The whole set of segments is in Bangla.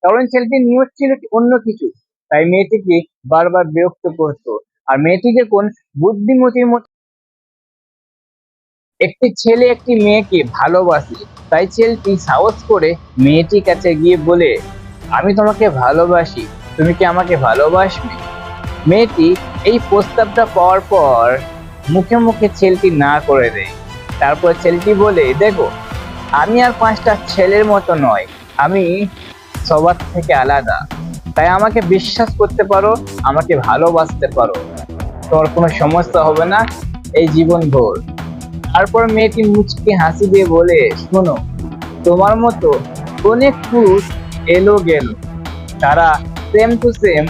কারণ ছেলেটির নিয়ত ছিল অন্য কিছু। তাই মেয়েটিকে বারবার বিরক্ত করতো। আর মেয়েটি যখন বুদ্ধিমতির মতো, একটি ছেলে একটি মেয়েকে ভালোবাসে, তাই ছেলেটি সাহস করে মেয়েটির কাছে গিয়ে বলে, আমি তোমাকে ভালোবাসি, তুমি কি আমাকে ভালোবাসবে? মেয়েটি এই প্রস্তাবটা পাওয়ার পর মুখে মুখে ছেলেটি না করে দেয়। তারপর ছেলেটি বলে, দেখো, আমি আর পাঁচটা ছেলের মতো নয়, আমি সবার থেকে আলাদা, তাই আমাকে বিশ্বাস করতে পারো, আমাকে ভালোবাসতে পারো, তোমার কোনো সমস্যা হবে না এই জীবন ভোর। তারপর মেয়েটি মুচকি হাসি দিয়ে বলে, শোনো, তোমার মতো অনেক পুরুষ এলো গেল, তারা সেম টু সেম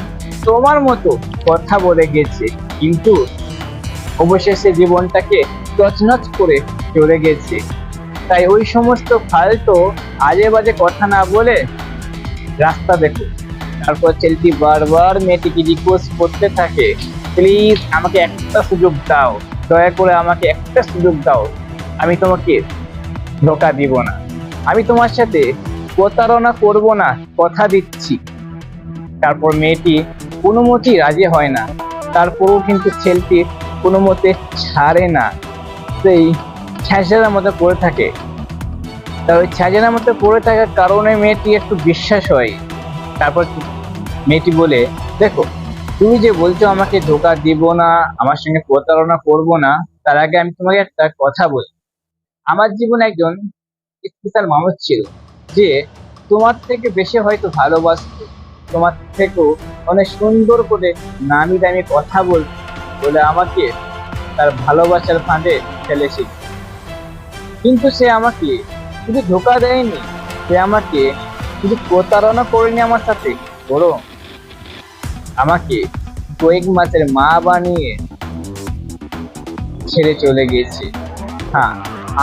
তোমার মতো কথা বলে গেছে, কিন্তু অবশেষে জীবনটাকে তছনছ করে চলে গেছে। তাই ওই সমস্ত ফালতু আজে বাজে কথা না বলে রাস্তা দেখো। তারপর ছেলেটি বারবার মেয়েটিকে রিকোয়েস্ট করতে থাকে, প্লিজ আমাকে একটা সুযোগ দাও, দয়া করে আমাকে একটা সুযোগ দাও, আমি তোমাকে ধোকা দিব না, আমি তোমার সাথে প্রতারণা করব না, কথা দিচ্ছি। তারপর মেয়েটি কোনো মতেই রাজি হয় না। তারপরেও কিন্তু ছেলেটি কোনো মতে ছাড়ে না, সেই ছ্যাঁচড়ার মধ্যে পড়ে থাকে। তার ওই ছ্যাঁচড়ার মধ্যে পড়ে থাকার কারণে মেয়েটি একটু বিশ্বাস হয়। তারপর মেয়েটি বলে, দেখো, তুমি যে বলছো আমাকে ধোকা দিব না, আমার সঙ্গে প্রতারণা করব না, তার আগে আমি তোমাকে একটা কথা বলি। আমার জীবনে একজন স্পেশাল মানুষ ছিল, যে তোমার থেকে বেশি হয়তো ভালোবাসতো, তোমার থেকেও অনেক সুন্দর করে নামি দামি কথা বলে আমাকে তার ভালোবাসার ফাঁদে ফেলেছিল। কিন্তু সে আমাকে শুধু ধোকা দেয়নি, সে আমাকে শুধু প্রতারণা করেনি আমার সাথে, বরং আমাকে কয়েক মাসের মা বানিয়ে ছেড়ে চলে গেছে। হ্যাঁ,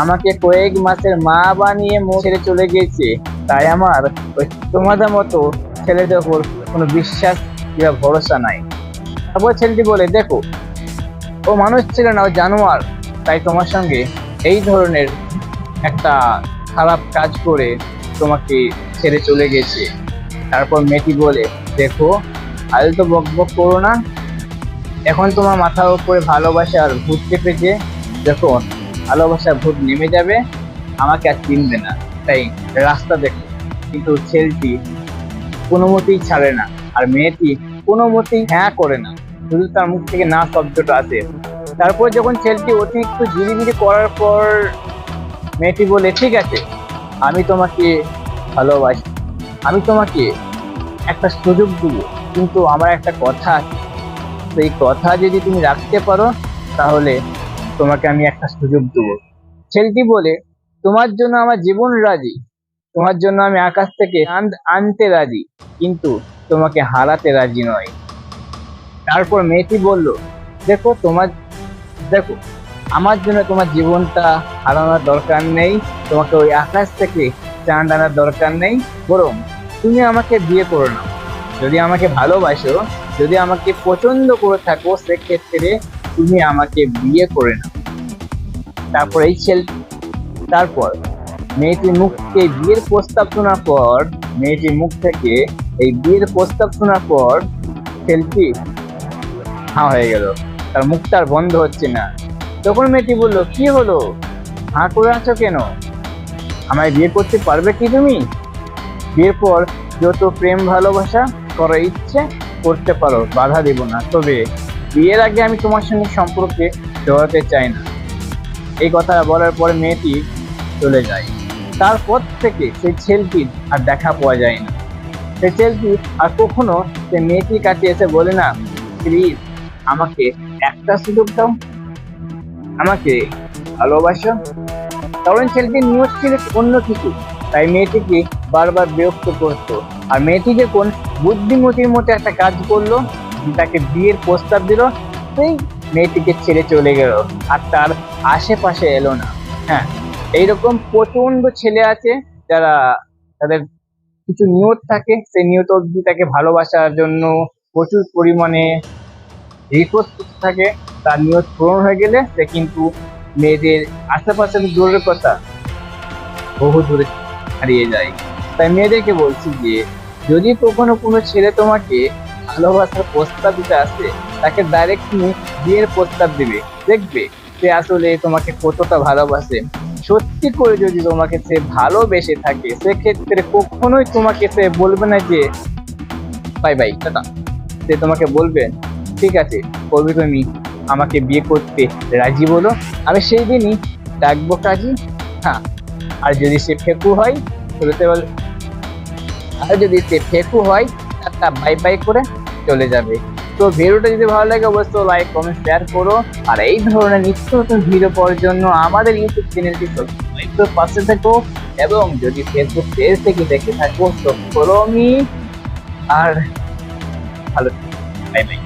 আমাকে কয়েক মাসের মা বানিয়ে ছেড়ে চলে গেছে। তাই আমার ওই তোমাদের মতো ছেলেদের উপর কোনো বিশ্বাস কিংবা ভরসা নাই। তারপর ছেলেটি বলে, দেখো, ও মানুষ ছিল না, ও জানোয়ার, তাই তোমার সঙ্গে এই ধরনের একটা খারাপ কাজ করে তোমাকে ছেড়ে চলে গেছে। তারপর মেয়েটি বলে, দেখো, আলতো বক বক করো না, এখন তোমার মাথার উপরে ভালোবাসার ভূত চেপেছে, যখন ভালোবাসার ভূত নেমে যাবে আমাকে আর চিনবে না, তাই রাস্তা দেখো। কিন্তু ছেলেটি কোনো মতেই ছাড়ে না, আর মেয়েটি কোনো মতেই হ্যাঁ করে না, শুধু তার মুখ থেকে না শব্দটা আসে। তারপর যখন ছেলেটি অতিরিক্ত জিরিমিরি করার পর মেয়েটি বলে, ঠিক আছে, আমি তোমাকে ভালোবাসি, আমি তোমাকে একটা সুযোগ দেবো, কিন্তু আমার একটা কথা আছে, সেই কথা যদি তুমি রাখতে পারো তাহলে তোমাকে আমি একটা সুযোগ দেবো। ছেলেটি বলে, তোমার জন্য আমার জীবন রাজি, তোমার জন্য আমি আকাশ থেকে চাঁদ আনতে রাজি, কিন্তু তোমাকে হারাতে রাজি নয়। তারপর মেয়েটি বলল, দেখো, দেখো, আমার জন্য তোমার জীবনটা হারানোর দরকার নেই, তোমাকে ওই আকাশ থেকে চাঁদ আনার দরকার নেই, বরং তুমি আমাকে বিয়ে করে নাও। যদি আমাকে ভালোবাসো, যদি আমাকে পছন্দ করে থাকো, সেক্ষেত্রে তুমি আমাকে বিয়ে করে নাও। তারপর তারপর মেয়েটির মুখ থেকে বিয়ের প্রস্তাব শোনার পর মেয়েটির মুখ থেকে এই বিয়ের প্রস্তাব শোনার পর ছেলেটি হাঁ হয়ে গেল, তার মুখটা আর বন্ধ হচ্ছে না। তখন মেয়েটি বলল, কি হলো, হাঁ করে আছো কেন? আমায় বিয়ে করতে পারবে কি তুমি? বিয়ের পর যত প্রেম ভালোবাসা করার ইচ্ছে করতে পারো, বাধা দেব না, তবে বিয়ের আগে আমি তোমার সঙ্গে সম্পর্কে জড়াতে চাই না। এই কথা বলার পরে মেয়েটি চলে যায়। তারপর থেকে সেই ছেলেটির আর দেখা পাওয়া যায় না। সেই ছেলেটি আর কখনো সে মেয়েটির কাছে এসে বলে না, প্লিজ আমাকে একটা সুযোগ দাও, আমাকে ভালোবাসো। কারণ ছেলেটির নিয়ত ছিল অন্য কিছু, তাই মেয়েটিকে বারবার বিরক্ত করতো। আর মেয়েটি যখন বুদ্ধিমতির মতো একটা কাজ করলো, তাকে বিয়ের প্রস্তাব দিল, সেই মেয়েটিকে ছেড়ে চলে গেল, আর তার আশেপাশে এলো না। হ্যাঁ, এইরকম প্রচন্ড ছেলে আছে যারা তাদের কিছু নিয়ত থাকে, সেই নিয়ত অবধি তাকে ভালোবাসার জন্য প্রচুর পরিমাণে রিকোয়েস্ট করতে থাকে। তার নিয়ত পূরণ হয়ে গেলে সে কিন্তু মেয়েদের আশেপাশে দূরের কথা, বহু দূরে হারিয়ে যায়। তাই মেয়েদেরকে বলছি যে যদি কখনো কোনো ছেলে তোমাকে ভালোবাসার প্রস্তাব দিতে আসে, তাকে ডাইরেক্ট তুমি বিয়ের প্রস্তাব দিবে, দেখবে সে আসলে তোমাকে কতটা ভালোবাসে। সত্যি করে যদি তোমাকে সে ভালোবেসে থাকে, সেক্ষেত্রে কখনোই তোমাকে সে বলবে না যে বাই বাই টাটা। সে তোমাকে বলবে ঠিক আছে, কবে তুমি আমাকে বিয়ে করতে রাজি বলো, আমি সেই দিনই ডাকবো কাজী। হ্যাঁ, আর যদি সে ফেকু হয় বলতে বল, আর যদি সে ফেকু হয় তা বাই বাই করে চলে যাবে। তো ভিডিওটা যদি ভালো লাগে অবশ্যই লাইক কমেন্ট শেয়ার করো। আর এই ধরনের নিত্য নতুন ভিডিও পাওয়ার জন্য আমাদের ইউটিউব চ্যানেলটি সাবস্ক্রাইব করে পাশে থেকো। এবং যদি ফেসবুক পেজ থেকে দেখে থাকো তো ফলো মি। আর ভালো, বাই বাই।